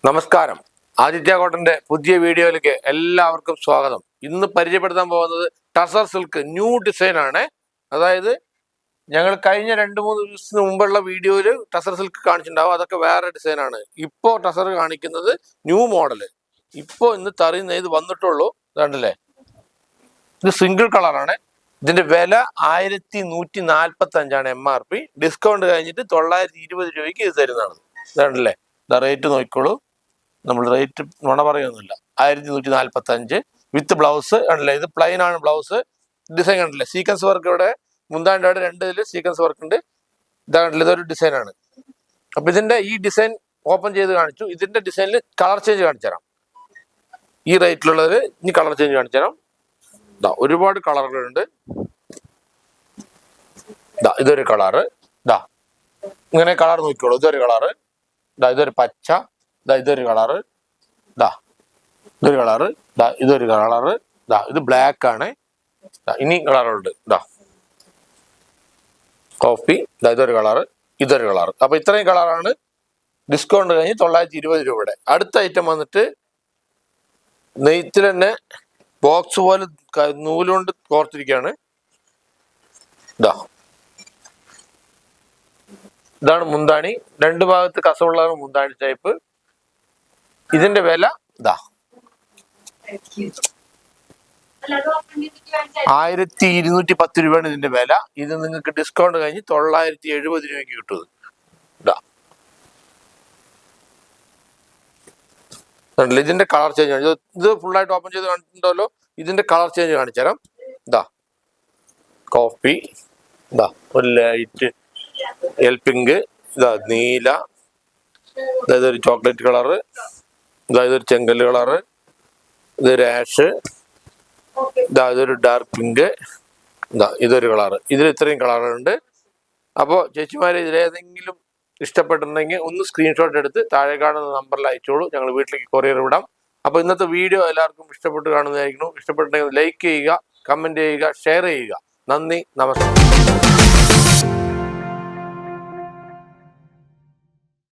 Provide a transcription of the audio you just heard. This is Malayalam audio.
നമസ്കാരം. ആദിത്യ കോട്ടന്റെ പുതിയ വീഡിയോയിലേക്ക് എല്ലാവർക്കും സ്വാഗതം. ഇന്ന് പരിചയപ്പെടുത്താൻ പോകുന്നത് ടസർ സിൽക്ക് ന്യൂ ഡിസൈൻ ആണ്. അതായത് ഞങ്ങൾ കഴിഞ്ഞ 2-3 ദിവസത്തിന് മുമ്പുള്ള വീഡിയോയിൽ ടസർ സിൽക്ക് കാണിച്ചിട്ടുണ്ടാവും, അതൊക്കെ വേറെ ഡിസൈൻ ആണ്. ഇപ്പോൾ ടസർ കാണിക്കുന്നത് ന്യൂ മോഡല്. ഇപ്പോൾ ഇന്ന് തറിയുന്ന ഇത് വന്നിട്ടുള്ളൂ. കണ്ടില്ലേ, ഇത് സിംഗിൾ കളറാണ്. ഇതിന്റെ വില 1145 MRP. ഡിസ്കൗണ്ട് കഴിഞ്ഞിട്ട് 920 രൂപയ്ക്ക് ഇത് തരുന്നതാണ്. കണ്ടില്ലേ, റേറ്റ് നോക്കിക്കോളൂ. നമ്മൾ റേറ്റ് നുണ പറയുന്നില്ല. 1145 വിത്ത് ബ്ലൗസ്. കണ്ടില്ലേ, ഇത് പ്ലെയിൻ ആണ് ബ്ലൗസ്. ഡിസൈൻ കണ്ടില്ലേ, സീക്വൻസ് വർക്ക് ഇവിടെ മുന്താണ്ട് അവിടെ 2 സീക്വൻസ് വർക്ക് ഉണ്ട്. ഇതാ കണ്ടില്ല, ഇതൊരു ഡിസൈനാണ്. അപ്പൊ ഇതിന്റെ ഈ ഡിസൈൻ ഓപ്പൺ ചെയ്ത് കാണിച്ചു. ഇതിന്റെ ഡിസൈനിൽ കളർ ചേഞ്ച് കാണിച്ചു തരാം. ഈ റേറ്റിലുള്ളത് ഇനി കളർ ചേഞ്ച് കാണിച്ചു തരാം. ഇതാ ഒരുപാട് കളറുകളുണ്ട്. ഇതാ ഇതൊരു കളറ്. ഇതാ ഇങ്ങനെ കളർ നോക്കിക്കോളൂ. ഇതൊരു കളറ്. ഇതാ ഇതൊരു പച്ച. ഇതാ ഇതൊരു കളറ്. ഇതാ ഇതൊരു കളറ്. ഇതാ ഇതൊരു കളറ്. ഇതാ ഇത് ബ്ലാക്ക് ആണ്. ഇനി കളറുണ്ട്. ഇതാ കോഫി. ഇതാ ഇതൊരു കളറ്. ഇതൊരു കളറ്. അപ്പൊ ഇത്രയും കളറാണ്. ഡിസ്കൗണ്ട് കഴിഞ്ഞ് 920 രൂപയുടെ. അടുത്ത ഐറ്റം വന്നിട്ട് നെയ്ത്തിൽ തന്നെ ബോക്സ് പോലെ നൂലുകൊണ്ട് കോർത്തിരിക്കുകയാണ്. ഇതാ ഇതാണ് മുന്താണി. 2 ഭാഗത്ത് കസവുള്ളതാണ് മുന്താണി ടൈപ്പ്. ഇതിന്റെ വില ഇതാ 1210 രൂപയാണ് ഇതിന്റെ വില. ഇത് നിങ്ങൾക്ക് ഡിസ്കൗണ്ട് കഴിഞ്ഞ് 970 രൂപയ്ക്ക് കിട്ടും. ഇതാ ഇതിന്റെ കളർ ചേഞ്ച് കാണിച്ചു. ഇത് ഫുള്ളായിട്ട് ഓപ്പൺ ചെയ്ത് കണ്ടിട്ടുണ്ടല്ലോ. ഇതിന്റെ കളർ ചേഞ്ച് കാണിച്ചു തരാം. ഇതാ കോഫി. ഇതാ ഒരു ലൈറ്റ് എൽ പിങ്ക്. ഇതാ നീല. ഇതൊരു ചോക്ലേറ്റ് കളറ്. ഇതാ ഇതൊരു ചെങ്കല് കളറ്. ഇതൊരു ആഷ്. ഇതാ ഇതൊരു ഡാർക്ക് പിങ്ക്. ഇതാ ഇതൊരു കളറ്. ഇതിൽ ഇത്രയും കളറുണ്ട്. അപ്പോൾ ചേച്ചിമാരെ ഇതിലേതെങ്കിലും ഇഷ്ടപ്പെട്ടിട്ടുണ്ടെങ്കിൽ ഒന്ന് സ്ക്രീൻഷോട്ട് എടുത്ത് താഴെ കാണുന്ന നമ്പറിൽ അയച്ചോളൂ. ഞങ്ങൾ വീട്ടിലേക്ക് കൊറിയർ വിടാം. അപ്പോൾ ഇന്നത്തെ വീഡിയോ എല്ലാവർക്കും ഇഷ്ടപ്പെട്ട് കാണുന്നതായിരിക്കണം. ഇഷ്ടപ്പെട്ടിട്ടുണ്ടെങ്കിൽ ലൈക്ക് ചെയ്യുക, കമന്റ് ചെയ്യുക, ഷെയർ ചെയ്യുക. നന്ദി, നമസ്കാരം.